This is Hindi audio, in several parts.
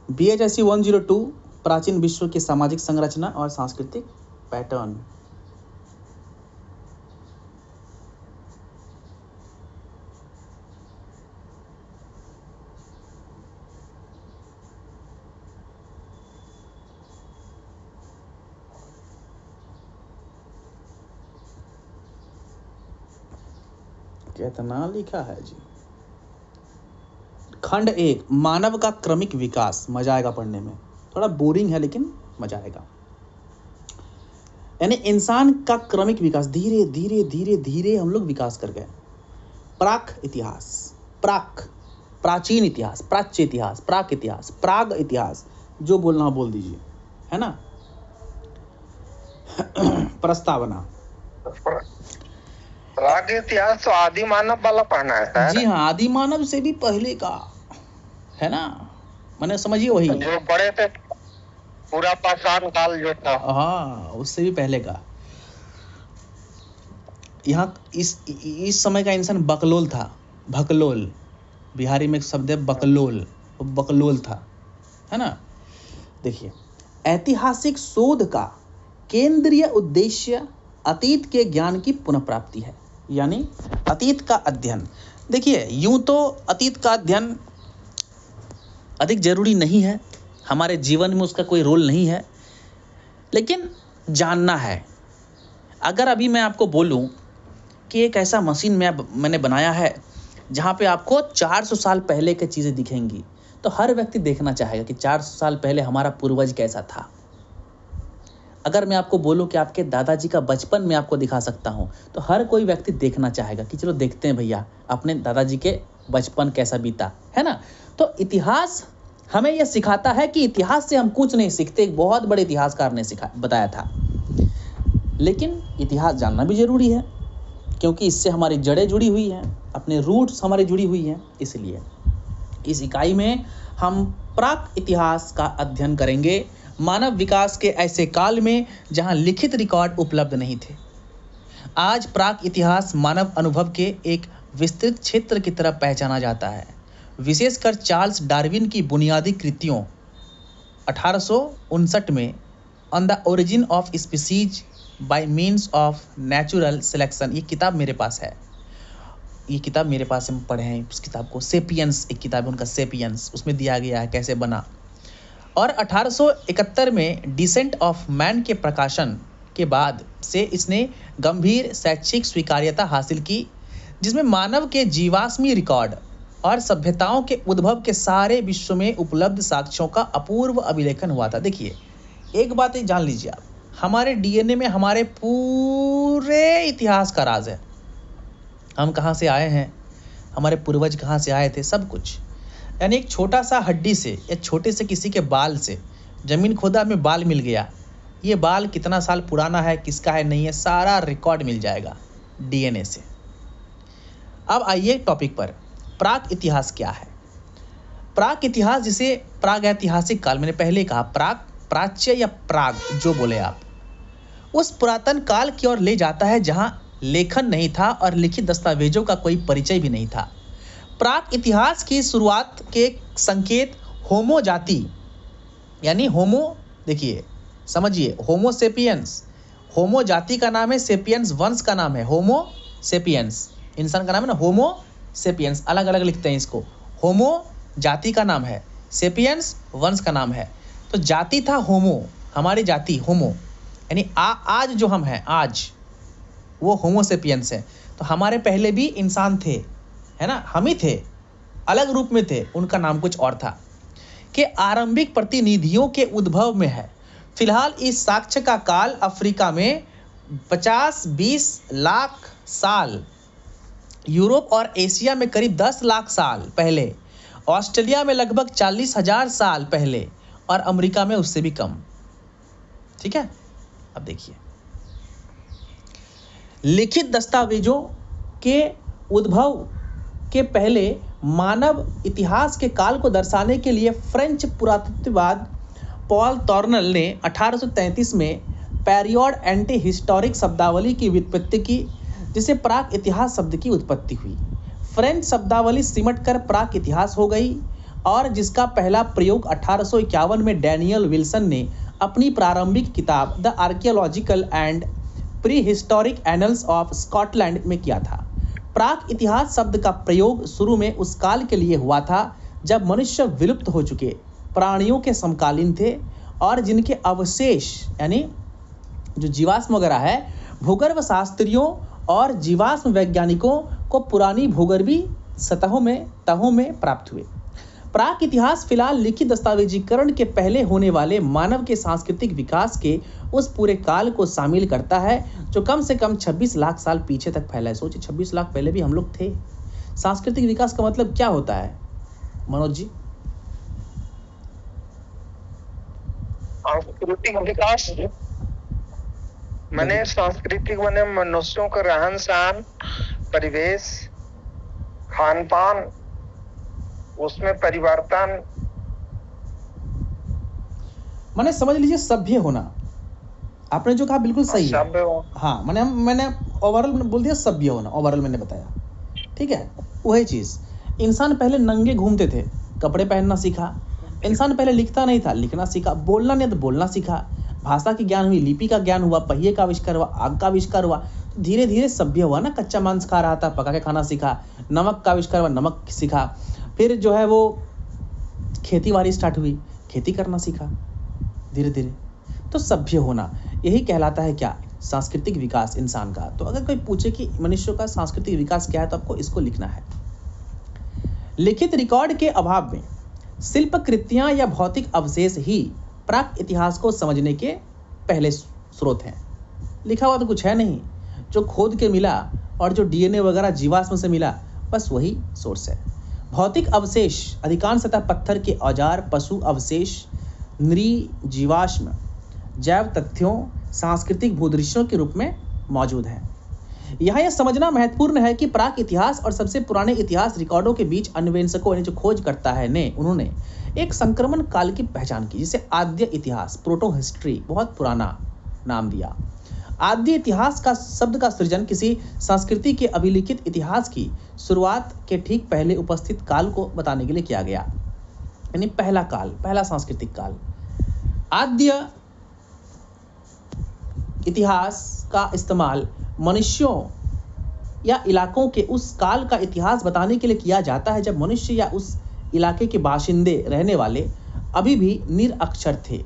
BHSC 102 प्राचीन विश्व की सामाजिक संरचना और सांस्कृतिक पैटर्न। कितना लिखा है जी। खंड 1 मानव का क्रमिक विकास। मजा आएगा पढ़ने में, थोड़ा बोरिंग है लेकिन मजा आएगा। यानी इंसान का क्रमिक विकास, धीरे धीरे धीरे धीरे हम लोग विकास कर गए। प्राक इतिहास, प्राचीन इतिहास, प्राच्य इतिहास, प्राक इतिहास, प्राग इतिहास, जो बोलना हो बोल दीजिए, है ना। प्रस्तावना। प्राग इतिहास तो आदि मानव वाला पढ़ना है। जी हाँ, आदि मानव से भी पहले का, है ना, मैंने समझिए वही जो पढ़े थे पूरा पाषाण काल जो था, हाँ उससे भी पहले का। यहाँ इस समय का इंसान बकलोल था। भकलोल, बिहारी में एक शब्द है बकलोल, बकलोल था, है ना। देखिए, ऐतिहासिक शोध का केंद्रीय उद्देश्य अतीत के ज्ञान की पुनः प्राप्ति है, यानी अतीत का अध्ययन। देखिए, यूं तो अतीत का अध्ययन अधिक जरूरी नहीं है, हमारे जीवन में उसका कोई रोल नहीं है, लेकिन जानना है। अगर अभी मैं आपको बोलूं कि एक ऐसा मशीन मैंने बनाया है जहां पे आपको 400 साल पहले की चीज़ें दिखेंगी, तो हर व्यक्ति देखना चाहेगा कि 400 साल पहले हमारा पूर्वज कैसा था। अगर मैं आपको बोलूं कि आपके दादाजी का बचपन मैं आपको दिखा सकता हूं, तो हर कोई व्यक्ति देखना चाहेगा कि चलो देखते हैं भैया अपने दादाजी के बचपन कैसा बीता, है ना। तो इतिहास हमें यह सिखाता है कि इतिहास से हम कुछ नहीं सीखते, एक बहुत बड़े इतिहासकार ने बताया था। लेकिन इतिहास जानना भी जरूरी है, क्योंकि इससे हमारी जड़ें जुड़ी हुई हैं, अपने रूट्स हमारी जुड़ी हुई हैं। इसलिए इस इकाई में हम प्राक इतिहास का अध्ययन करेंगे, मानव विकास के ऐसे काल में जहां लिखित रिकॉर्ड उपलब्ध नहीं थे। आज प्राक इतिहास मानव अनुभव के एक विस्तृत क्षेत्र की तरफ पहचाना जाता है, विशेषकर चार्ल्स डार्विन की बुनियादी कृतियों 1859 में on the origin of species bye means of natural selection. ये किताब मेरे पास है, ये किताब मेरे पास हम पढ़े हैं उस किताब को। सेपियंस एक किताब है उनका, सेपियंस, उसमें दिया गया है कैसे बना। और 1871 में डिसेंट ऑफ मैन के प्रकाशन के बाद से इसने गंभीर शैक्षिक स्वीकार्यता हासिल की, जिसमें मानव के जीवाश्मी रिकॉर्ड और सभ्यताओं के उद्भव के सारे विश्व में उपलब्ध साक्ष्यों का अपूर्व अभिलेखन हुआ था। देखिए, एक बात जान लीजिए आप, हमारे डीएनए में हमारे पूरे इतिहास का राज है। हम कहाँ से आए हैं, हमारे पूर्वज कहाँ से आए थे, सब कुछ। यानी एक छोटा सा हड्डी से या छोटे से किसी के बाल से जमीन खोदा में बाल मिल गया, ये बाल कितना साल पुराना है, किसका है, नहीं है, सारा रिकॉर्ड मिल जाएगा डीएनए से। अब आइए टॉपिक पर, प्राक इतिहास क्या है। प्राक इतिहास, जिसे प्राग ऐतिहासिक काल, मैंने पहले कहा प्राक, प्राच्य या प्राग जो बोले आप, उस पुरातन काल की ओर ले जाता है जहां लेखन नहीं था और लिखित दस्तावेजों का कोई परिचय भी नहीं था। प्राक इतिहास की शुरुआत के संकेत होमो जाति, यानी होमो, देखिए समझिए, होमो सेपियंस, होमो जाति का नाम है, सेपियंस वंश का नाम है, होमो सेपियंस, इंसान का नाम है ना, होमो सेपियंस, अलग अलग लिखते हैं इसको। होमो जाति का नाम है, सेपियंस वंश का नाम है। तो जाति था होमो, हमारी जाति होमो, यानी आज जो हम हैं आज, वो होमो सेपियंस है। तो हमारे पहले भी इंसान थे, है ना, हम ही थे, अलग रूप में थे, उनका नाम कुछ और था, के आरंभिक प्रतिनिधियों के उद्भव में है। फिलहाल इस साक्ष्य का काल अफ्रीका में 50-20 लाख साल, यूरोप और एशिया में करीब 10 लाख साल पहले, ऑस्ट्रेलिया में लगभग 40,000 साल पहले और अमेरिका में उससे भी कम। ठीक है, अब देखिए, लिखित दस्तावेजों के उद्भव के पहले मानव इतिहास के काल को दर्शाने के लिए फ्रेंच पुरातत्वविद पॉल टॉर्नल ने 1833 में पेरियड एंटी हिस्टोरिक शब्दावली की व्युत्पत्ति की, जिसे प्राक इतिहास शब्द की उत्पत्ति हुई। फ्रेंच शब्दावली सिमट कर प्राक इतिहास हो गई और जिसका पहला प्रयोग 1851 में डैनियल विल्सन ने अपनी प्रारंभिक किताब the archaeological and pre historic annuls of Scotland में किया था। प्राक इतिहास शब्द का प्रयोग शुरू में उस काल के लिए हुआ था जब मनुष्य विलुप्त हो चुके प्राणियों के समकालीन थे और जिनके अवशेष यानी जो जीवाश्म वगैरह है भूगर्भ शास्त्रियों और जीवाश्म वैज्ञानिकों को पुरानी भूगर्भीय तहों में प्राप्त हुए। प्राक इतिहास फिलहाल लिखित दस्तावेजीकरण के पहले होने वाले मानव के सांस्कृतिक विकास के उस पूरे काल को शामिल करता है जो कम से कम 26 लाख साल पीछे तक फैला है। सोचिए 26 लाख पहले भी हम लोग थे। सांस्कृतिक विकास का मतलब क्या होता है मनोज जी? सांस्कृतिक विकास माने सांस्कृतिक माने मनुष्यों का रहन सहन, परिवेश, खान पान, उसमें परिवर्तन, मैंने समझ लीजिए सभ्य होना। आपने जो कहा बिल्कुल सही है। हाँ मैंने ओवरऑल बोल दिया सभ्य होना, ओवरऑल मैंने बताया, ठीक है। वही चीज़, इंसान पहले नंगे घूमते थे, कपड़े पहनना सीखा। इंसान पहले लिखता नहीं था, लिखना सीखा। बोलना नहीं तो बोलना सीखा। भाषा की ज्ञान हुई, लिपि का ज्ञान हुआ, पहिए का आविष्कार हुआ, आग का आविष्कार हुआ। धीरे धीरे सभ्य हुआ ना। कच्चा मांस खा रहा था, पका के खाना सीखा। नमक का आविष्कार हुआ, नमक सीखा। फिर जो है वो खेती बाड़ी स्टार्ट हुई, खेती करना सीखा धीरे धीरे। तो सभ्य होना यही कहलाता है क्या? सांस्कृतिक विकास इंसान का। तो अगर कोई पूछे कि मनुष्य का सांस्कृतिक विकास क्या है तो आपको इसको लिखना है। लिखित रिकॉर्ड के अभाव में शिल्प कृतियां या भौतिक अवशेष ही प्राक इतिहास को समझने के पहले स्रोत हैं। लिखा हुआ तो कुछ है नहीं, जो खोद के मिला और जो डीएनए वगैरह जीवाश्म से मिला, बस वही सोर्स है। भौतिक अवशेष अधिकांशतः पत्थर के औजार, पशु अवशेष, जीवाश्म, जैव तथ्यों, सांस्कृतिक भूदृश्यों के रूप में मौजूद हैं। यहाँ यह समझना महत्वपूर्ण है कि प्राक इतिहास और सबसे पुराने इतिहास रिकॉर्डों के बीच अन्वेषकों ने जो खोज करता है उन्होंने एक संक्रमण काल की पहचान की, जिसे आद्य इतिहास, प्रोटो हिस्ट्री, बहुत पुराना नाम दिया। आद्य इतिहास का शब्द का सृजन किसी संस्कृति के अभिलिखित इतिहास की शुरुआत के ठीक पहले उपस्थित काल को बताने के लिए किया गया, यानी पहला काल, पहला सांस्कृतिक काल। आद्य इतिहास का इस्तेमाल मनुष्यों या इलाकों के उस काल का इतिहास बताने के लिए किया जाता है जब मनुष्य या उस इलाके के बाशिंदे रहने वाले अभी भी निरक्षर थे,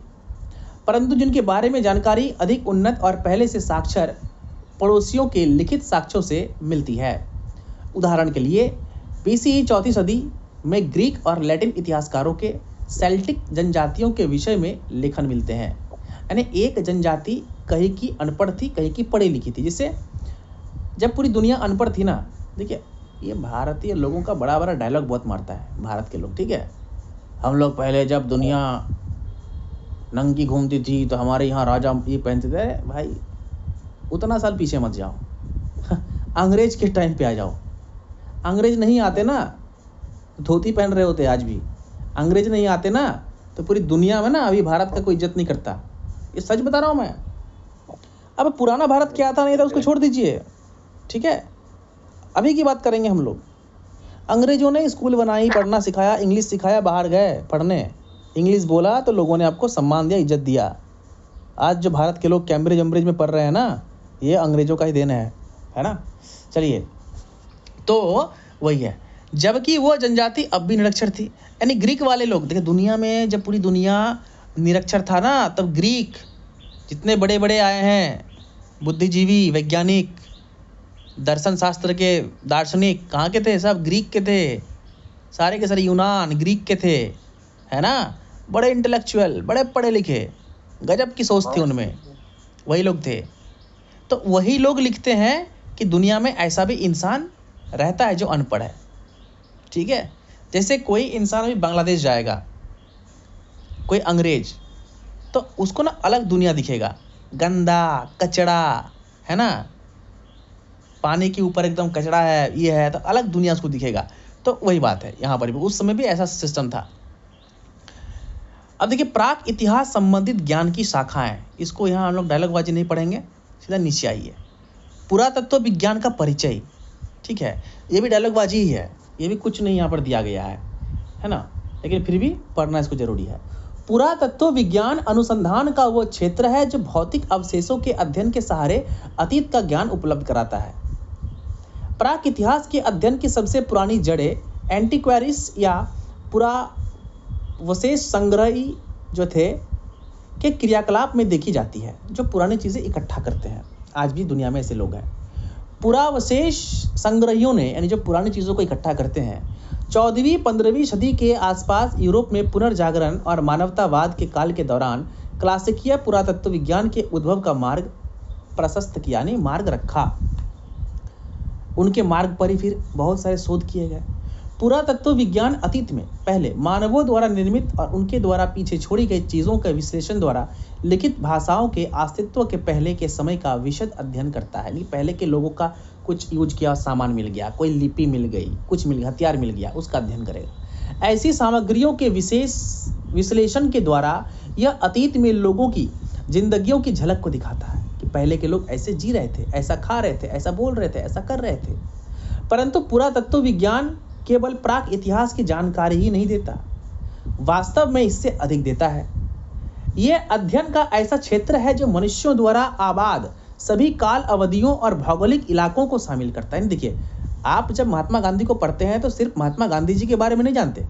परंतु जिनके बारे में जानकारी अधिक उन्नत और पहले से साक्षर पड़ोसियों के लिखित साक्ष्यों से मिलती है। उदाहरण के लिए बीसीई 4वीं सदी में ग्रीक और लैटिन इतिहासकारों के सेल्टिक जनजातियों के विषय में लेखन मिलते हैं। यानी एक जनजाति कहीं की अनपढ़ थी, कहीं की पढ़ी लिखी थी। जिससे जब पूरी दुनिया अनपढ़ थी ना, देखिए ये भारतीय लोगों का बड़ा बड़ा डायलॉग बहुत मारता है भारत के लोग, ठीक है। हम लोग पहले जब दुनिया नंगी घूमती थी तो हमारे यहाँ राजा ये पहनते थे। भाई उतना साल पीछे मत जाओ, अंग्रेज के टाइम पे आ जाओ। अंग्रेज नहीं आते ना, धोती पहन रहे होते आज भी। अंग्रेज नहीं आते ना तो पूरी दुनिया में ना अभी भारत का कोई इज्जत नहीं करता। ये सच बता रहा हूँ मैं। अब पुराना भारत क्या था नहीं था उसको छोड़ दीजिए, ठीक है। अभी की बात करेंगे हम लोग। अंग्रेजों ने स्कूल बनाई, पढ़ना सिखाया, इंग्लिश सिखाया, बाहर गए पढ़ने, इंग्लिश बोला तो लोगों ने आपको सम्मान दिया, इज्जत दिया। आज जो भारत के लोग कैम्ब्रिज में पढ़ रहे हैं ना, ये अंग्रेजों का ही देन है ना। चलिए, तो वही है। जबकि वो जनजाति अब भी निरक्षर थी, यानी ग्रीक वाले लोग। देखिए दुनिया में जब पूरी दुनिया निरक्षर था ना, तब ग्रीक जितने बड़े बड़े आए हैं, बुद्धिजीवी, वैज्ञानिक, दर्शन शास्त्र के दार्शनिक कहाँ के थे? सब ग्रीक के थे। सारे के सारे यूनान ग्रीक के थे, है ना। बड़े इंटेलेक्चुअल, बड़े पढ़े लिखे, गजब की सोच थी उनमें, वही लोग थे। तो वही लोग लिखते हैं कि दुनिया में ऐसा भी इंसान रहता है जो अनपढ़ है, ठीक है। जैसे कोई इंसान अभी बांग्लादेश जाएगा, कोई अंग्रेज, तो उसको ना अलग दुनिया दिखेगा, गंदा कचड़ा, है ना। पानी के ऊपर एकदम कचड़ा है, ये है, तो अलग दुनिया उसको दिखेगा। तो वही बात है यहाँ पर भी, उस समय भी ऐसा सिस्टम था। अब देखिए, प्राक इतिहास संबंधित ज्ञान की शाखाएं, इसको यहाँ हम लोग डायलॉगबाजी नहीं पढ़ेंगे, सीधा नीचे आइए। पुरातत्व विज्ञान का परिचय, ठीक है, ये भी डायलॉगबाजी ही है, ये भी कुछ नहीं यहाँ पर दिया गया है ना। लेकिन फिर भी पढ़ना इसको जरूरी है। पुरातत्व विज्ञान अनुसंधान का वो क्षेत्र है जो भौतिक अवशेषों के अध्ययन के सहारे अतीत का ज्ञान उपलब्ध कराता है। प्राक इतिहास के अध्ययन की सबसे पुरानी जड़ें एंटीक्वारीज या पुरावशेष संग्रही जो थे के क्रियाकलाप में देखी जाती है, जो पुरानी चीज़ें इकट्ठा करते हैं। आज भी दुनिया में ऐसे लोग हैं। पुरावशेष संग्रहियों ने, यानी जो पुरानी चीज़ों को इकट्ठा करते हैं, 14वीं-15वीं सदी के आसपास यूरोप में पुनर्जागरण और मानवतावाद के काल के दौरान क्लासिकीय पुरातत्व विज्ञान के उद्भव का मार्ग प्रशस्त किया, यानी मार्ग रखा। उनके मार्ग पर ही फिर बहुत सारे शोध किए गए। पुरातत्व विज्ञान अतीत में पहले मानवों द्वारा निर्मित और उनके द्वारा पीछे छोड़ी गई चीज़ों के विश्लेषण द्वारा लिखित भाषाओं के अस्तित्व के पहले के समय का विशद अध्ययन करता है। पहले के लोगों का कुछ यूज किया सामान मिल गया, कोई लिपि मिल गई, कुछ मिल गया, हथियार मिल गया, उसका अध्ययन करेगा। ऐसी सामग्रियों के विशेष विश्लेषण के द्वारा यह अतीत में लोगों की जिंदगियों की झलक को दिखाता है कि पहले के लोग ऐसे जी रहे थे, ऐसा खा रहे थे, ऐसा बोल रहे थे, ऐसा कर रहे थे। परंतु पुरातत्व विज्ञान केवल प्राक इतिहास की जानकारी ही नहीं देता, वास्तव में इससे अधिक देता है। यह अध्ययन का ऐसा क्षेत्र है जो मनुष्यों द्वारा आबाद सभी काल अवधियों और भौगोलिक इलाकों को शामिल करता है। देखिए, आप जब महात्मा गांधी को पढ़ते हैं तो सिर्फ महात्मा गांधी जी के बारे में नहीं जानते,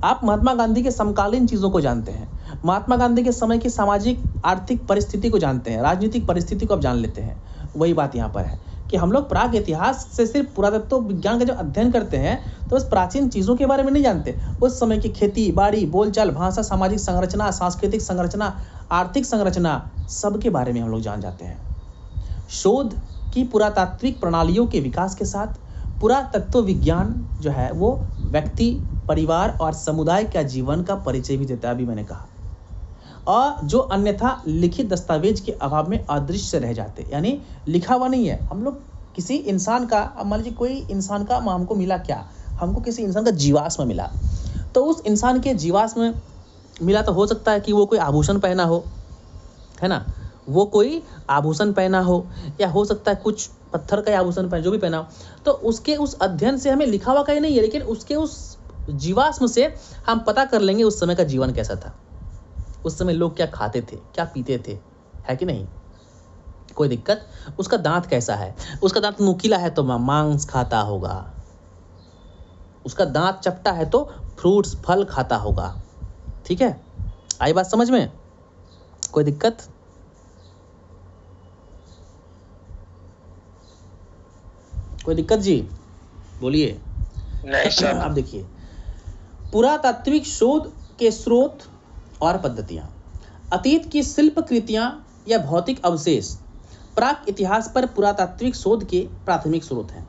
आप महात्मा गांधी के समकालीन चीज़ों को जानते हैं, महात्मा गांधी के समय की सामाजिक आर्थिक परिस्थिति को जानते हैं, राजनीतिक परिस्थिति को आप जान लेते हैं। वही बात यहाँ पर है कि हम लोग प्राक इतिहास से सिर्फ पुरातत्व विज्ञान का जो अध्ययन करते हैं तो उस प्राचीन चीज़ों के बारे में नहीं जानते, उस समय की खेती बाड़ी, बोलचाल, भाषा, सामाजिक संरचना, सांस्कृतिक संरचना, आर्थिक संरचना, सब के बारे में हम लोग जान जाते हैं। शोध की पुरातात्विक प्रणालियों के विकास के साथ पुरातत्व विज्ञान जो है वो व्यक्ति, परिवार और समुदाय का जीवन का परिचय भी देता है, अभी मैंने कहा, और जो अन्यथा लिखित दस्तावेज के अभाव में अदृश्य रह जाते, यानी लिखा हुआ नहीं है। हम लोग किसी इंसान का, मान लीजिए कोई इंसान का हमको मिला, क्या हमको किसी इंसान का जीवाश्म मिला, तो उस इंसान के जीवाश्म मिला तो हो सकता है कि वो कोई आभूषण पहना हो, है ना, वो कोई आभूषण पहना हो, या हो सकता है कुछ पत्थर का आभूषण पहना, जो भी पहना हो, तो उसके उस अध्ययन से हमें लिखा हुआ कहीं नहीं है, लेकिन उसके उस जीवाश्म से हम पता कर लेंगे उस समय का जीवन कैसा था, उस समय लोग क्या खाते थे, क्या पीते थे, है कि नहीं, कोई दिक्कत। उसका दांत कैसा है, उसका दांत नुकीला है तो मांस खाता होगा, उसका दांत चपटा है तो फ्रूट्स, फल खाता होगा। ठीक है, आई बात समझ में, कोई दिक्कत। कोई दिक्कत जी, बोलिए। नहीं सर। अब देखिए, पुरातात्विक शोध के स्रोत और पद्धतियां, अतीत की शिल्प कृतियां या भौतिक अवशेष प्राक इतिहास पर पुरातात्विक शोध के प्राथमिक स्रोत हैं।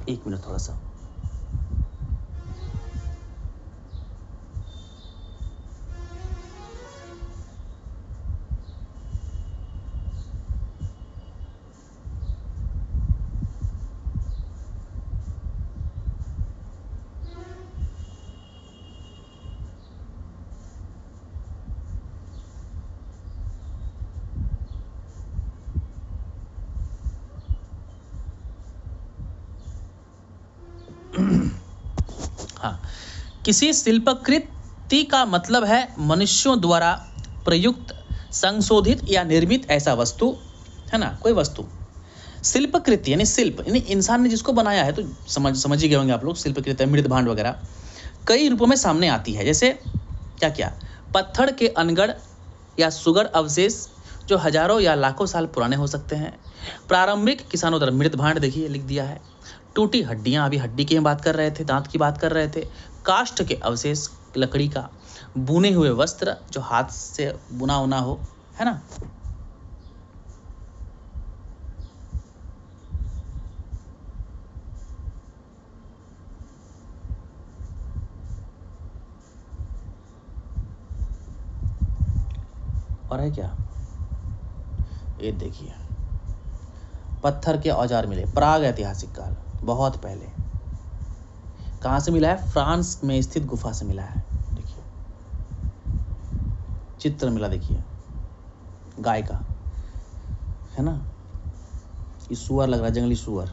एक मिनट थोड़ा सा। हाँ, किसी शिल्पकृति का मतलब है मनुष्यों द्वारा प्रयुक्त, संशोधित या निर्मित ऐसा वस्तु, है ना, कोई वस्तु। शिल्पकृति यानी शिल्प, यानी इंसान ने जिसको बनाया है, तो समझ ही गए होंगे आप लोग। शिल्पकृति मृद भांड वगैरह कई रूपों में सामने आती है, जैसे क्या क्या, पत्थर के अनगढ़ या सुगर अवशेष जो हजारों या लाखों साल पुराने हो सकते हैं। प्रारंभिक किसानों द्वारा मृद भांड, देखिए लिख दिया है। टूटी हड्डियां, अभी हड्डी की बात कर रहे थे, दांत की बात कर रहे थे। काष्ठ के अवशेष, लकड़ी का। बुने हुए वस्त्र जो हाथ से बुना उना हो, है ना। और है क्या, ये देखिए, पत्थर के औजार मिले, प्राग ऐतिहासिक काल, बहुत पहले। कहाँ से मिला है? फ्रांस में स्थित गुफा से मिला है। देखिए चित्र मिला, देखिए गाय का, है ना, ये सुअर लग रहा है, जंगली सुअर।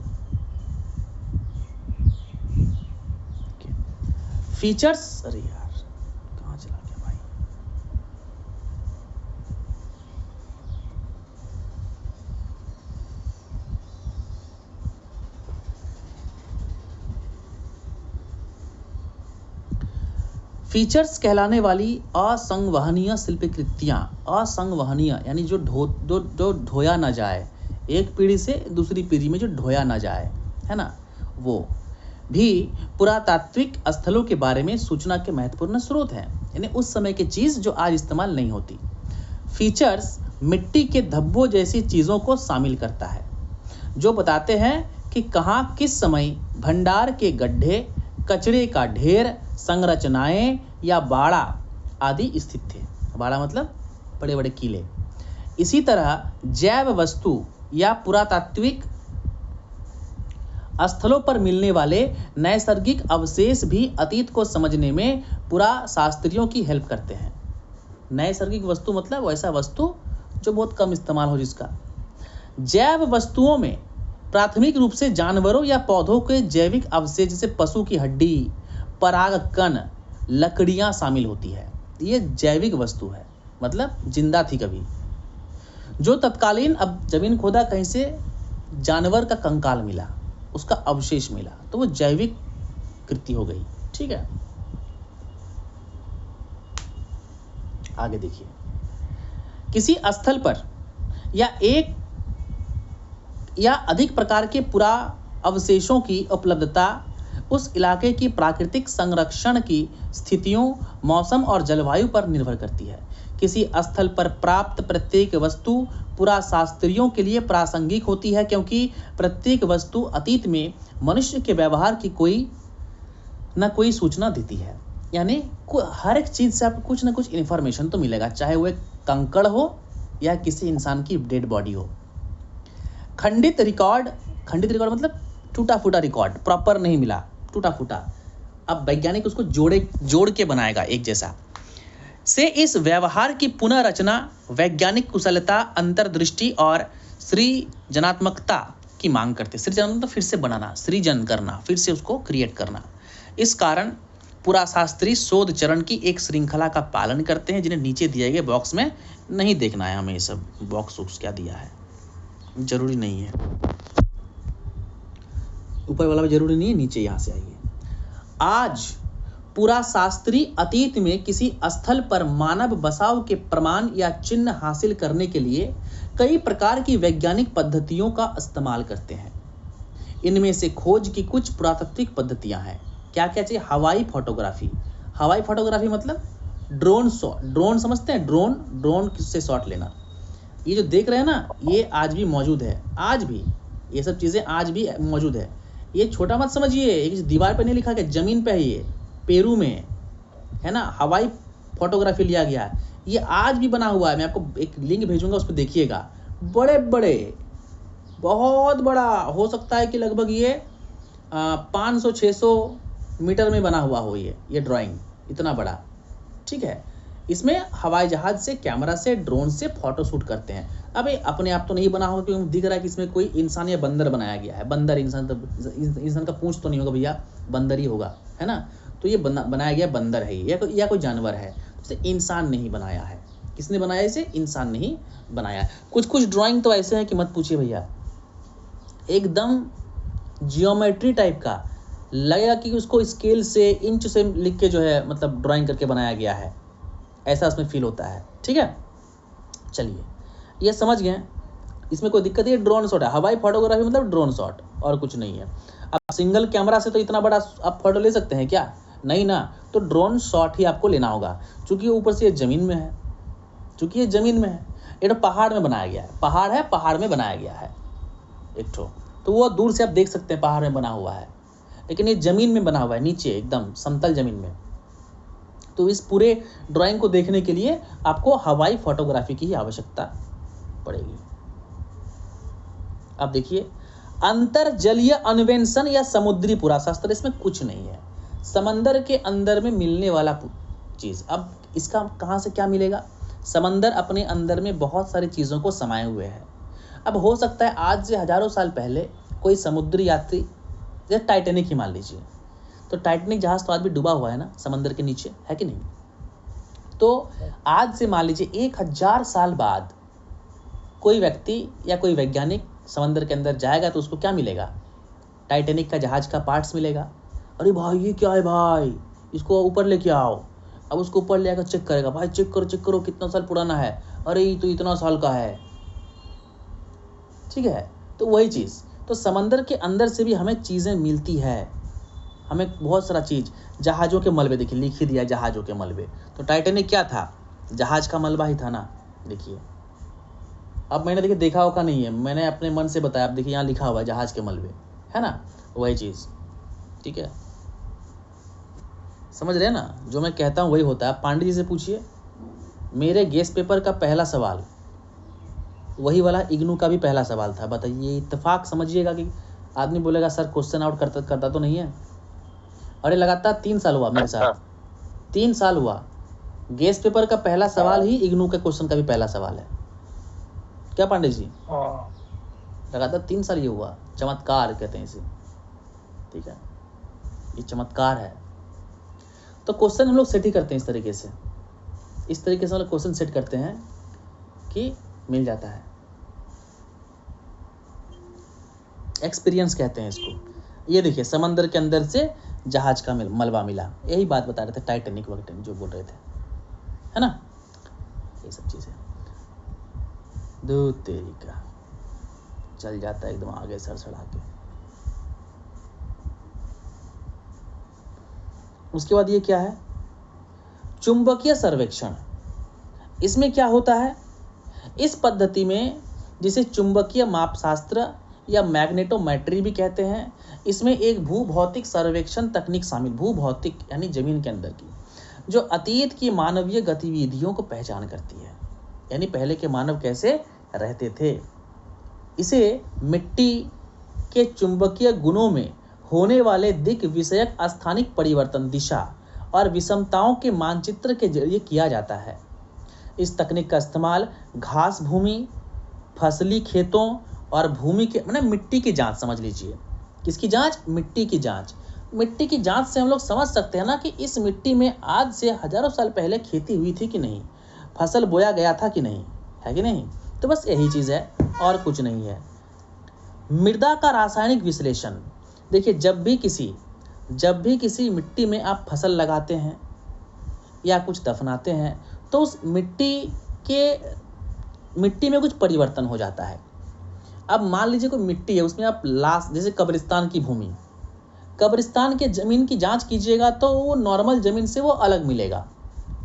फीचर्स, अरे यार कहाँ चला गया भाई। फीचर्स कहलाने वाली असंवहनीय शिल्पकृतियाँ, असंवहनीय यानी जो ढोया ना जाए, एक पीढ़ी से दूसरी पीढ़ी में जो ढोया ना जाए, है ना, वो भी पुरातात्विक स्थलों के बारे में सूचना के महत्वपूर्ण स्रोत हैं, यानी उस समय की चीज़ जो आज इस्तेमाल नहीं होती। फीचर्स मिट्टी के धब्बों जैसी चीज़ों को शामिल करता है जो बताते हैं कि कहाँ किस समय भंडार के गड्ढे, कचरे का ढेर, संरचनाएं या बाड़ा आदि स्थित थे। बाड़ा मतलब बड़े बड़े किले। इसी तरह जैव वस्तु या पुरातात्विक स्थलों पर मिलने वाले नैसर्गिक अवशेष भी अतीत को समझने में पुराशास्त्रियों की हेल्प करते हैं। नैसर्गिक वस्तु मतलब वैसा वस्तु जो बहुत कम इस्तेमाल हो जिसका। जैव वस्तुओं में प्राथमिक रूप से जानवरों या पौधों के जैविक अवशेष जैसे पशु की हड्डी, परागकण, लकड़ियां शामिल होती है। ये जैविक वस्तु है, मतलब जिंदा थी कभी, जो तत्कालीन अब जमीन खोदा कहीं से जानवर का कंकाल मिला, उसका अवशेष मिला, तो वो जैविक कृति हो गई। ठीक है, आगे देखिए। किसी स्थल पर या एक या अधिक प्रकार के पुरा अवशेषों की उपलब्धता उस इलाके की प्राकृतिक संरक्षण की स्थितियों, मौसम और जलवायु पर निर्भर करती है। किसी स्थल पर प्राप्त प्रत्येक वस्तु पुराशास्त्रियों के लिए प्रासंगिक होती है, क्योंकि प्रत्येक वस्तु अतीत में मनुष्य के व्यवहार की कोई न कोई सूचना देती है। यानी हर एक चीज़ से आपको कुछ ना कुछ इन्फॉर्मेशन तो मिलेगा, चाहे वो एक कंकड़ हो या किसी इंसान की डेड बॉडी हो। खंडित रिकॉर्ड मतलब टूटा फूटा रिकॉर्ड, प्रॉपर नहीं मिला, टूटा फूटा। अब वैज्ञानिक उसको जोड़ के बनाएगा एक जैसा। से इस व्यवहार की पुनर्रचना वैज्ञानिक कुशलता, अंतर्दृष्टि और सृजनात्मकता की मांग करते। सृजन मतलब फिर से बनाना, सृजन करना, फिर से उसको क्रिएट करना। इस कारण पुराशास्त्री शोध चरण की एक श्रृंखला का पालन करते हैं, जिन्हें नीचे दिए गए बॉक्स में नहीं देखना है हमें। ये सब बॉक्स क्या दिया है जरूरी नहीं है, ऊपर वाला भी जरूरी नहीं है, नीचे यहाँ से आइए। आज पुराशास्त्री अतीत में किसी स्थल पर मानव बसाव के प्रमाण या चिन्ह हासिल करने के लिए कई प्रकार की वैज्ञानिक पद्धतियों का इस्तेमाल करते हैं। इनमें से खोज की कुछ पुरातात्विक पद्धतियां हैं। क्या क्या चाहिए? हवाई फोटोग्राफी। हवाई फोटोग्राफी मतलब ड्रोन शॉट। ड्रोन समझते हैं? ड्रोन से शॉट लेना। ये जो देख रहे हैं ना, ये आज भी मौजूद है। आज भी ये सब चीज़ें आज भी मौजूद है। ये छोटा मत समझिए, एक दीवार पे नहीं लिखा गया, जमीन पे है। ये पेरू में है ना, हवाई फोटोग्राफी लिया गया है। ये आज भी बना हुआ है। मैं आपको एक लिंक भेजूंगा, उस पर देखिएगा। बड़े बड़े, बहुत बड़ा, हो सकता है कि लगभग ये 500-600 मीटर में बना हुआ हो ये ड्राइंग, इतना बड़ा। ठीक है, इसमें हवाई जहाज से, कैमरा से, ड्रोन से फोटो शूट करते हैं। अब ये अपने आप तो नहीं बना होगा, क्योंकि दिख रहा है कि इसमें कोई इंसान या बंदर बनाया गया है। बंदर, इंसान का पूंछ तो नहीं होगा भैया, बंदर ही होगा, है ना। तो ये बनाया गया बंदर है या कोई जानवर है, इसे इंसान नहीं बनाया है। किसने बनाया इसे? इंसान नहीं बनाया। कुछ ड्राइंग तो ऐसे हैं कि मत पूछिए भैया, एकदम जियोमेट्री टाइप का लगेगा कि उसको स्केल से, इंच से लिख के जो है मतलब ड्राइंग करके बनाया गया है, ऐसा उसमें फील होता है। ठीक है, चलिए ये समझ गए, इसमें कोई दिक्कत नहीं। ड्रोन शॉट है, हवाई फोटोग्राफी मतलब ड्रोन शॉट, और कुछ नहीं है। अब सिंगल कैमरा से तो इतना बड़ा आप फोटो ले सकते हैं क्या? नहीं ना, तो ड्रोन शॉट ही आपको लेना होगा, क्योंकि ऊपर से ये ज़मीन में है। चूँकि ये ज़मीन में है, ये तो पहाड़ में बनाया गया है। पहाड़ है, पहाड़ में बनाया गया है एक ठो, तो वो दूर से आप देख सकते हैं पहाड़ में बना हुआ है, लेकिन ये ज़मीन में बना हुआ है, नीचे एकदम समतल ज़मीन में। तो इस पूरे ड्राइंग को देखने के लिए आपको हवाई फोटोग्राफी की ही आवश्यकता पड़ेगी। अब देखिए, अंतर्जलीय अन्वेषण या समुद्री पुराशास्त्र, इसमें कुछ नहीं है। समंदर के अंदर में मिलने वाला चीज़। अब इसका कहाँ से क्या मिलेगा? समंदर अपने अंदर में बहुत सारी चीज़ों को समाये हुए है। अब हो सकता है आज से हजारों साल पहले कोई समुद्री यात्री, जैसे टाइटैनिक ही मान लीजिए, तो टाइटैनिक जहाज तो आज भी डूबा हुआ है ना समंदर के नीचे, है कि नहीं? तो आज से मान लीजिए 1000 साल बाद कोई व्यक्ति या कोई वैज्ञानिक समंदर के अंदर जाएगा तो उसको क्या मिलेगा? टाइटैनिक का जहाज का पार्ट्स मिलेगा। अरे भाई ये क्या है भाई, इसको ऊपर लेके आओ। अब उसको ऊपर ले आकर चेक करेगा, भाई चेक करो कितना साल पुराना है। अरे ये तो इतना साल का है, ठीक है। तो वही चीज़, तो समंदर के अंदर से भी हमें चीज़ें मिलती है, हमें बहुत सारा चीज़। जहाज़ों के मलबे देखिए, लिख ही दिया जहाज़ों के मलबे। तो टाइटैनिक क्या था? जहाज का मलबा ही था ना। देखिए अब मैंने देखिए देखा होगा नहीं है, मैंने अपने मन से बताया। अब देखिए यहाँ लिखा हुआ है जहाज के मलबे, है ना, वही चीज़, ठीक है। समझ रहे हैं ना, जो मैं कहता हूँ वही होता है। पांडे जी से पूछिए, मेरे गेस्ट पेपर का पहला सवाल वही वाला इग्नू का भी पहला सवाल था। बताइए, इत्तेफाक समझिएगा कि आदमी बोलेगा सर क्वेश्चन आउट करता तो नहीं है। अरे लगातार 3 साल हुआ मेरे साथ, 3 साल हुआ। गेस्ट पेपर का पहला सवाल ही इग्नू के क्वेश्चन का भी पहला सवाल है। क्या पांडे जी? लगातार 3 साल ये हुआ। चमत्कार कहते हैं इसे, ठीक है, ये चमत्कार है। तो क्वेश्चन हम लोग सेट ही करते हैं इस तरीके से हम लोग क्वेश्चन सेट करते हैं कि मिल जाता है। एक्सपीरियंस कहते हैं इसको। ये देखिए समंदर के अंदर से जहाज का मलबा मिला, यही बात बता रहे थे टाइटैनिक वक्त जो बोल रहे थे, है ना, ये सब चीजें। दूध तेरी का चल जाता है एकदम आगे सड़सड़ा के। उसके बाद ये क्या है? चुंबकीय सर्वेक्षण। इसमें क्या होता है? इस पद्धति में, जिसे चुंबकीय मापशास्त्र या मैग्नेटोमेट्री भी कहते हैं, इसमें एक भूभौतिक सर्वेक्षण तकनीक शामिल। भूभौतिक यानी जमीन के अंदर की, जो अतीत की मानवीय गतिविधियों को पहचान करती है, यानी पहले के मानव कैसे रहते थे। इसे मिट्टी के चुंबकीय गुणों में होने वाले दिक् विषयक स्थानिक परिवर्तन, दिशा और विषमताओं के मानचित्र के जरिए किया जाता है। इस तकनीक का इस्तेमाल घास भूमि, फसली खेतों और भूमि के मतलब मिट्टी की जांच, समझ लीजिए। किसकी जांच? मिट्टी की जांच। मिट्टी की जांच से हम लोग समझ सकते हैं ना कि इस मिट्टी में आज से हजारों साल पहले खेती हुई थी कि नहीं, फसल बोया गया था कि नहीं, है कि नहीं। तो बस यही चीज़ है और कुछ नहीं है। मृदा का रासायनिक विश्लेषण। देखिए जब भी किसी मिट्टी में आप फसल लगाते हैं या कुछ दफनाते हैं तो उस मिट्टी में कुछ परिवर्तन हो जाता है। अब मान लीजिए कोई मिट्टी है, उसमें आप लाश, जैसे कब्रिस्तान की भूमि, कब्रिस्तान के ज़मीन की जांच कीजिएगा तो वो नॉर्मल ज़मीन से वो अलग मिलेगा।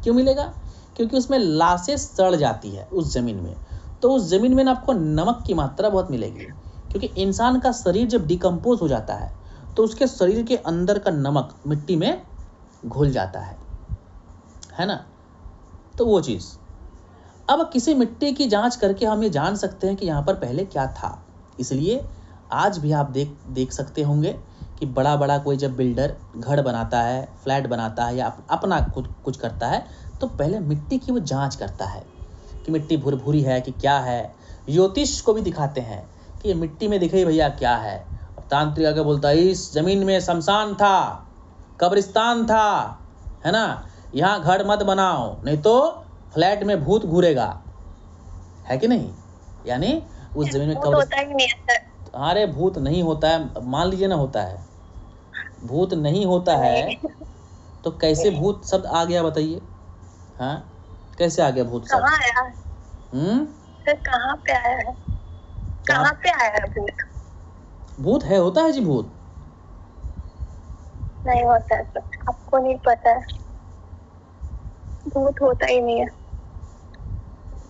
क्यों मिलेगा? क्योंकि उसमें लाशें सड़ जाती है उस ज़मीन में। तो उस ज़मीन में ना आपको नमक की मात्रा बहुत मिलेगी, क्योंकि इंसान का शरीर जब डिकम्पोज हो जाता है तो उसके शरीर के अंदर का नमक मिट्टी में घुल जाता है ना। तो वो चीज़, अब किसी मिट्टी की जांच करके हम ये जान सकते हैं कि यहाँ पर पहले क्या था। इसलिए आज भी आप देख सकते होंगे कि बड़ा कोई जब बिल्डर घर बनाता है, फ्लैट बनाता है या अपना खुद कुछ करता है तो पहले मिट्टी की वो जांच करता है कि मिट्टी भुरभुरी है कि क्या है। ज्योतिष को भी दिखाते हैं कि ये मिट्टी में दिखे भैया क्या है। अब तांत्रिक आगे बोलता है इस जमीन में शमशान था, कब्रिस्तान था, है ना, यहाँ घर मत बनाओ नहीं तो फ्लैट में भूत घूरेगा, है कि नहीं। यानी उस जमीन में अरे भूत नहीं होता है, मान लीजिए ना होता है, भूत नहीं होता है तो कैसे भूत शब्द आ गया बताइए? हाँ, कैसे आ गया भूत शब्द? कहाँ आया? कहाँ पे आया है? कहाँ पे आया है भूत? भूत है, होता है जी भूत। नहीं होता है, आपको नहीं पता है, भूत होता ही नहीं है।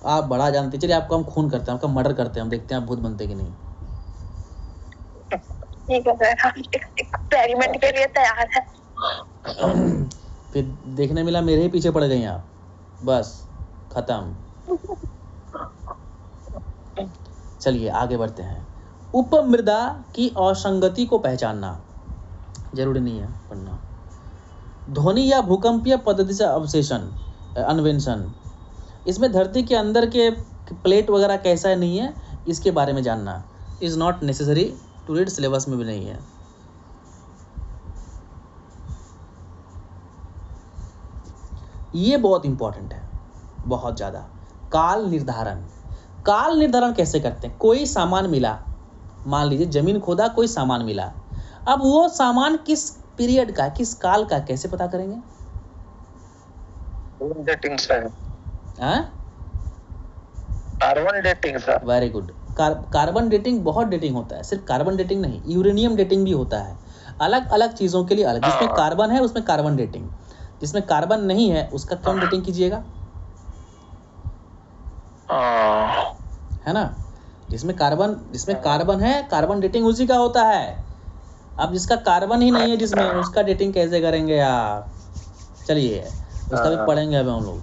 आप बड़ा जानते। चलिए आपको हम खून करते हैं, आपका मर्डर करते हैं, हम देखते हैं आप भूत बनते कि नहीं। ठीक है सर, एक्सपेरिमेंट के लिए तैयार है। फिर देखने मिला मेरे ही पीछे पड़ गई आप, बस खत्म। चलिए आगे बढ़ते हैं। उपमृदा की असंगति को पहचानना, जरूरी नहीं है पढ़ना। ध्वनि या भूकंपीय पद्धति से अवशेषण, अन्वेषण। इसमें धरती के अंदर के प्लेट वगैरह कैसा नहीं है इसके बारे में जानना is not necessary to read, syllabus में भी नहीं है। ये बहुत इंपॉर्टेंट है, बहुत ज़्यादा। काल निर्धारण, काल निर्धारण कैसे करते हैं? कोई सामान मिला, मान लीजिए जमीन खोदा, कोई सामान मिला, अब वो सामान किस पीरियड का, किस काल का, कैसे पता करेंगे? डेटिंग सर, हाँ, carbon dating sir. Very good. Carbon dating, बहुत डेटिंग होता है, सिर्फ कार्बन डेटिंग नहीं, यूरेनियम डेटिंग भी होता है। अलग अलग चीज़ों के लिए अलग, जिसमें कार्बन है उसमें कार्बन डेटिंग, जिसमें कार्बन नहीं है उसका कौन डेटिंग कीजिएगा, है ना? जिसमें कार्बन है, कार्बन डेटिंग उसी का होता है। अब जिसका कार्बन ही नहीं है जिसमें, उसका डेटिंग कैसे करेंगे यार? चलिए उसका भी पढ़ेंगे अब हम लोग।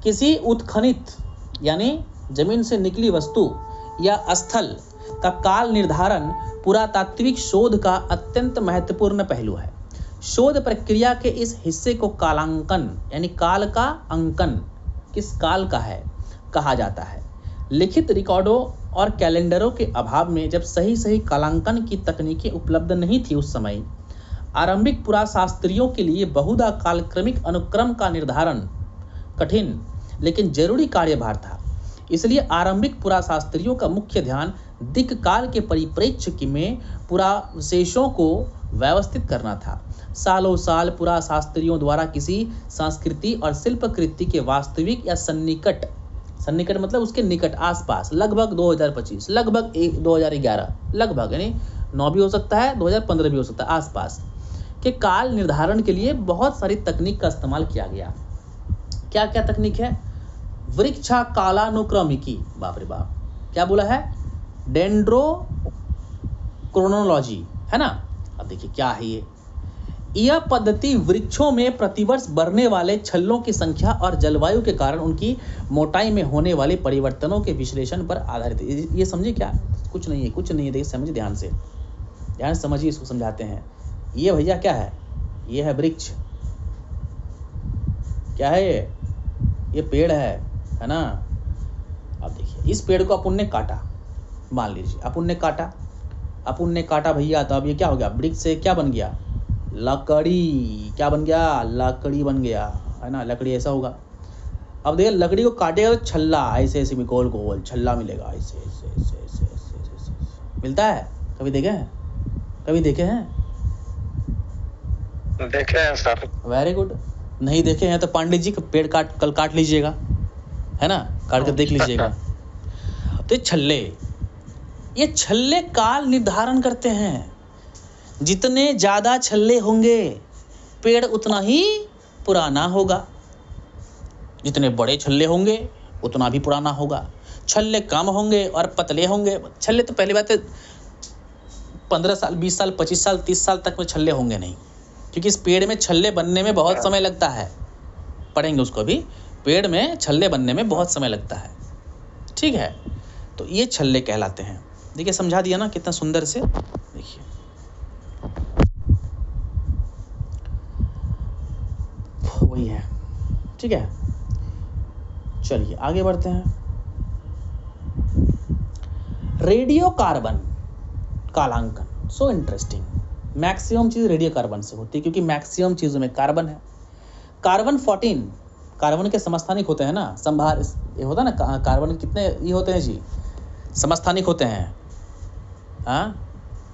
किसी उत्खनित यानी जमीन से निकली वस्तु या स्थल का काल निर्धारण पुरातात्विक शोध का अत्यंत महत्वपूर्ण पहलू है। शोध प्रक्रिया के इस हिस्से को कालांकन यानी काल का अंकन, किस काल का है, कहा जाता है। लिखित रिकॉर्डों और कैलेंडरों के अभाव में जब सही कालांकन की तकनीकें उपलब्ध नहीं थी उस समय, आरंभिक पुराशास्त्रियों के लिए बहुधा कालक्रमिक अनुक्रम का निर्धारण कठिन लेकिन जरूरी कार्यभार था। इसलिए आरंभिक पुराशास्त्रियों का मुख्य ध्यान दिक्काल के परिप्रेक्ष्य में पुरावशेषों को व्यवस्थित करना था। सालों साल पुराशास्त्रियों द्वारा किसी संस्कृति और शिल्पकृति के वास्तविक या सन्निकट मतलब उसके निकट, आसपास, लगभग 2025, लगभग 2011, लगभग यानी 9 भी हो सकता है, 2015 भी हो सकता है, आसपास के काल निर्धारण के लिए बहुत सारी तकनीक का इस्तेमाल किया गया। क्या क्या तकनीक है? वृक्षा कालानुक्रमिकी, बाप रे बाप, क्या बोला है? डेंड्रोक्रोनोलॉजी, है ना? अब देखिए क्या है ये। यह पद्धति वृक्षों में प्रतिवर्ष बढ़ने वाले छल्लों की संख्या और जलवायु के कारण उनकी मोटाई में होने वाले परिवर्तनों के विश्लेषण पर आधारित है। ये समझिए क्या? कुछ नहीं है, देखिए समझिए, ध्यान से समझिए, इसको समझाते हैं। ये भैया क्या है? ये है वृक्ष। क्या है ये पेड़ है ना? अब देखिए, इस पेड़ को अपन ने काटा, मान लीजिए अपन ने काटा भैया, तो अब ये क्या हो गया? वृक्ष से क्या बन गया? लकड़ी। क्या बन गया? लकड़ी बन गया, है ना? लकड़ी ऐसा होगा। अब देखिए लकड़ी को काटेगा तो छल्ला ऐसे गोल गोल छल्ला मिलेगा, ऐसे मिलता है। कभी देखे हैं? देखे हैं सर। Very good. नहीं देखे हैं तो पांडे जी का पेड़ कल काट लीजिएगा, है ना? काट कर देख लीजिएगा। तो ये छल्ले काल निर्धारण करते हैं। जितने ज़्यादा छल्ले होंगे पेड़ उतना ही पुराना होगा, जितने बड़े छल्ले होंगे उतना भी पुराना होगा। छल्ले कम होंगे और पतले होंगे, छल्ले तो पहली बात है 15 साल 20 साल 25 साल 30 साल तक में छल्ले होंगे नहीं, क्योंकि इस पेड़ में छल्ले बनने में बहुत समय लगता है। पढ़ेंगे उसको भी। पेड़ में छल्ले बनने में बहुत समय लगता है, ठीक है? तो ये छल्ले कहलाते हैं। देखिए समझा दिया ना कितना सुंदर से। देखिए वही है, ठीक है? चलिए आगे बढ़ते हैं। रेडियो कार्बन कालांकन, सो इंटरेस्टिंग। मैक्सिमम चीज़ रेडियो कार्बन से होती है, क्योंकि मैक्सिमम चीज़ों में कार्बन है। कार्बन 14 कार्बन के समस्थानिक होते हैं ना, संभार ये होता है ना। कार्बन कितने ये होते हैं जी? समस्थानिक होते हैं। हाँ,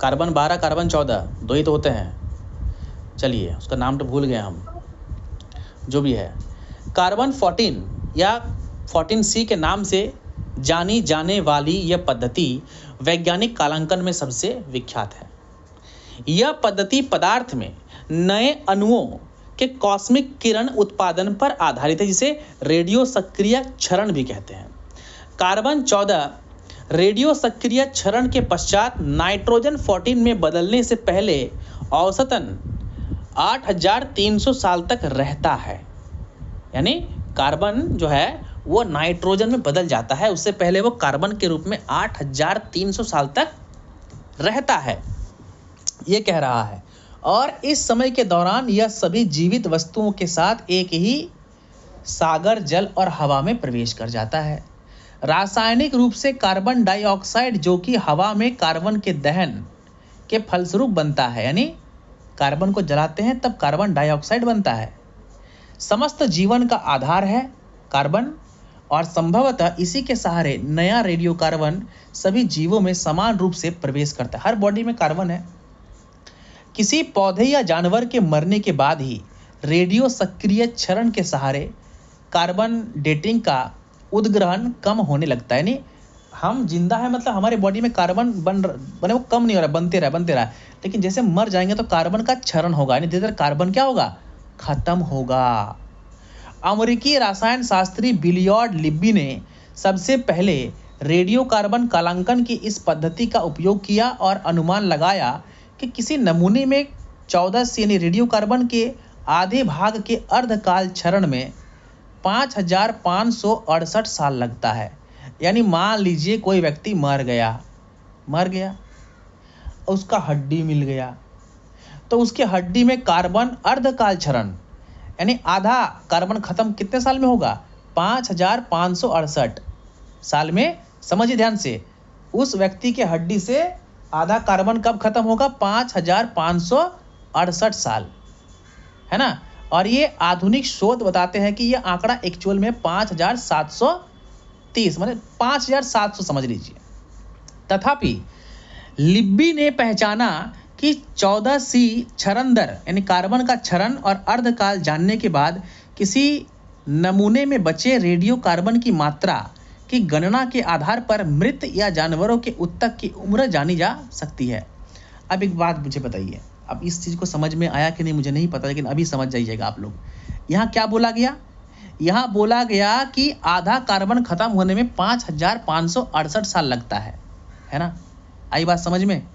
कार्बन 12 कार्बन 14 दो ही तो होते हैं। चलिए उसका नाम तो भूल गए हम, जो भी है। कार्बन 14 या 14C के नाम से जानी जाने वाली यह पद्धति वैज्ञानिक कालांकन में सबसे विख्यात है। यह पद्धति पदार्थ में नए अणुओं के कॉस्मिक किरण उत्पादन पर आधारित है, जिसे रेडियो सक्रिय क्षरण भी कहते हैं। कार्बन 14 रेडियो सक्रिय क्षरण के पश्चात नाइट्रोजन 14 में बदलने से पहले औसतन 8300 साल तक रहता है। यानी कार्बन जो है वो नाइट्रोजन में बदल जाता है, उससे पहले वो कार्बन के रूप में 8300 साल तक रहता है, ये कह रहा है। और इस समय के दौरान यह सभी जीवित वस्तुओं के साथ एक ही सागर, जल और हवा में प्रवेश कर जाता है। रासायनिक रूप से कार्बन डाइऑक्साइड, जो कि हवा में कार्बन के दहन के फलस्वरूप बनता है, यानी कार्बन को जलाते हैं तब कार्बन डाइऑक्साइड बनता है, समस्त जीवन का आधार है कार्बन, और संभवतः इसी के सहारे नया रेडियो कार्बन सभी जीवों में समान रूप से प्रवेश करता है। हर बॉडी में कार्बन है। किसी पौधे या जानवर के मरने के बाद ही रेडियो सक्रिय क्षरण के सहारे कार्बन डेटिंग का उद्ग्रहण कम होने लगता है। यानी हम जिंदा है मतलब हमारे बॉडी में कार्बन बने वो कम नहीं हो रहा, बनते रहा। लेकिन जैसे मर जाएंगे तो कार्बन का क्षरण होगा, यानी धीरे धीरे कार्बन क्या होगा, खत्म होगा। अमेरिकी रसायन शास्त्री बिलियर्ड लिब्बी ने सबसे पहले रेडियो कार्बन कालांकन की इस पद्धति का उपयोग किया और अनुमान लगाया कि किसी नमूने में 14 यानी रेडियो कार्बन के आधे भाग के अर्धकाल क्षरण में 5568 साल लगता है। यानी मान लीजिए कोई व्यक्ति मर गया, उसका हड्डी मिल गया, तो उसके हड्डी में कार्बन अर्धकाल क्षरण यानी आधा कार्बन खत्म कितने साल में होगा, 5568 साल में। समझिए ध्यान से, उस व्यक्ति के हड्डी से आधा कार्बन कब खत्म होगा, 5568 साल, है ना। और ये आधुनिक शोध बताते हैं कि ये आंकड़ा एक्चुअल में 5730 मतलब 5700 समझ लीजिए। तथापि लिब्बी ने पहचाना कि 14C क्षरण दर यानी कार्बन का क्षरण और अर्धकाल जानने के बाद किसी नमूने में बचे रेडियो कार्बन की मात्रा की गणना के आधार पर मृत या जानवरों के उत्तक की उम्र जानी जा सकती है। अब एक बात मुझे बताइए, अब इस चीज़ को समझ में आया कि नहीं मुझे नहीं पता, लेकिन अभी समझ जाइएगा आप लोग। यहाँ क्या बोला गया, यहाँ बोला गया कि आधा कार्बन खत्म होने में 5568 साल लगता है ना। आई बात समझ में।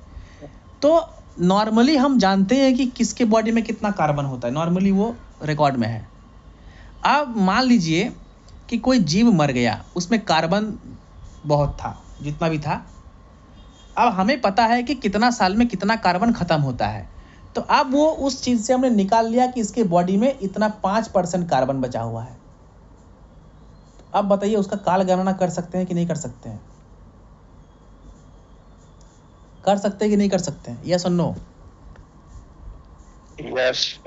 तो नॉर्मली हम जानते हैं कि किसके बॉडी में कितना कार्बन होता है, नॉर्मली वो रिकॉर्ड में है। अब मान लीजिए कि कोई जीव मर गया, उसमें कार्बन बहुत था, जितना भी था। अब हमें पता है कि कितना साल में कितना कार्बन खत्म होता है, तो अब वो उस चीज़ से हमने निकाल लिया कि इसके बॉडी में इतना 5% कार्बन बचा हुआ है। अब बताइए उसका काल गणना कर सकते हैं कि नहीं कर सकते हैं, कर सकते हैं कि नहीं कर सकते हैं, यस और नो। यस।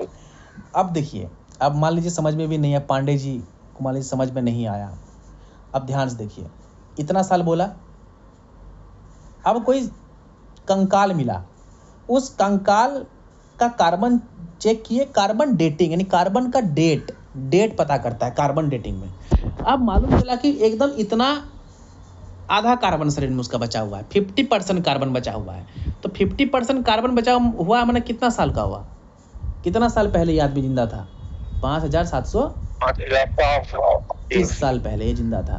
अब देखिए, अब मान लीजिए समझ में भी नहीं है, पांडे जी को मान लीजिए समझ में नहीं आया। अब ध्यान से देखिए, इतना साल बोला, अब कोई कंकाल मिला, उस कंकाल का कार्बन चेक किए, कार्बन डेटिंग यानी कार्बन का डेट पता करता है कार्बन डेटिंग में। अब मालूम चला कि एकदम इतना आधा कार्बन शरीर में उसका बचा हुआ है, 50% कार्बन बचा हुआ है। तो 50% कार्बन बचा हुआ मैंने कितना साल का हुआ, कितना साल पहले ये आदमी जिंदा था, 5730 साल पहले ये जिंदा था,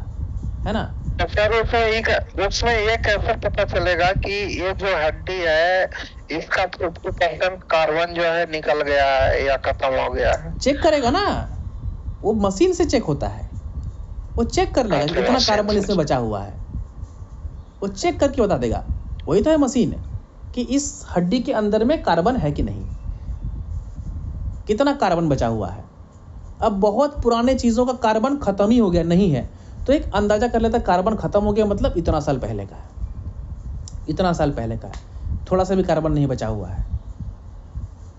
है ना। सर उसमें ये कैसे पता चलेगा कि ये जो हड्डी है इसका 50% कार्बन जो है निकल गया है या खत्म हो गया है? चेक करेगा ना, वो मशीन से चेक होता है, वो चेक कर लेगा कितना कार्बन इसमें बचा हुआ है, वो चेक करके बता देगा। वही तो है मशीन, कि इस हड्डी के अंदर में कार्बन है कि नहीं, कितना कार्बन बचा हुआ है। अब बहुत पुराने चीज़ों का कार्बन खत्म ही हो गया नहीं है, तो एक अंदाजा कर लेता है कार्बन खत्म हो गया मतलब इतना साल पहले का है, इतना साल पहले का है, थोड़ा सा भी कार्बन नहीं बचा हुआ है।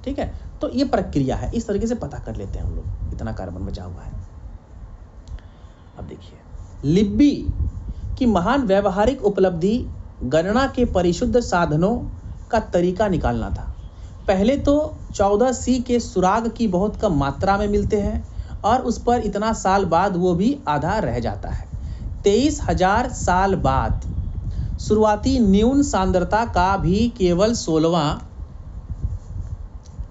ठीक है, तो ये प्रक्रिया है, इस तरीके से पता कर लेते हैं हम लोग इतना कार्बन बचा हुआ है। अब देखिए, लिब्बी की महान व्यवहारिक उपलब्धि गणना के परिशुद्ध साधनों का तरीका निकालना था। पहले तो 14C के सुराग की बहुत कम मात्रा में मिलते हैं और उस पर इतना साल बाद वो भी आधा रह जाता है। 23,000 साल बाद शुरुआती न्यून सांद्रता का भी केवल 16वां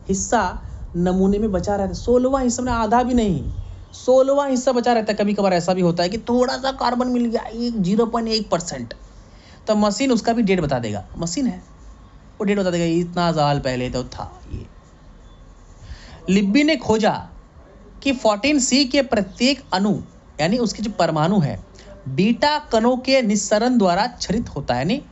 हिस्सा नमूने में बचा रहता है। 16वां हिस्सा में आधा भी नहीं, 16वां हिस्सा बचा रहता है। कभी कभार ऐसा भी होता है कि थोड़ा सा कार्बन मिल गया, 0.1%, तो मशीन उसका भी डेट बता देगा, मशीन है वो डेट बता देगा, इतना साल पहले तो था ये। लिब्बी ने खोजा कि 14C के प्रत्येक अणु यानी उसके जो परमाणु है बीटा कणों के निस्सरण द्वारा क्षरित होता है। यानी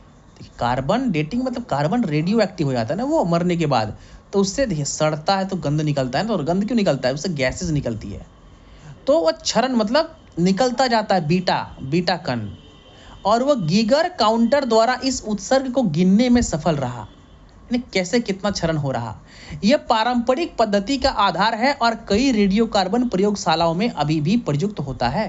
कार्बन डेटिंग मतलब कार्बन रेडियो एक्टिव हो जाता है ना वो मरने के बाद, तो उससे देखिए सड़ता है तो गंध निकलता है, तो गंध क्यों निकलता है, उससे गैसेस निकलती है, तो वह क्षरण मतलब निकलता जाता है बीटा कण। और वह गीगर काउंटर द्वारा इस उत्सर्ग को गिनने में सफल रहा। यानी कैसे कितना क्षरण हो रहा। यह पारंपरिक पद्धति का आधार है और कई रेडियोकार्बन प्रयोगशालाओं में अभी भी प्रयुक्त होता है।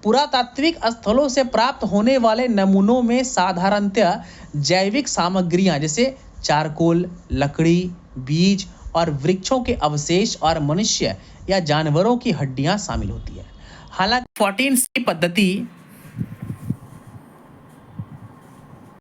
पुरातात्विक स्थलों से प्राप्त होने वाले नमूनों में साधारणतः जैविक सामग्रियां जैसे चारकोल, लकड़ी, बीज और वृक्षों के अवशेष और मनुष्य या जानवरों की हड्डियां शामिल होती है। हालांकि 14C पद्धति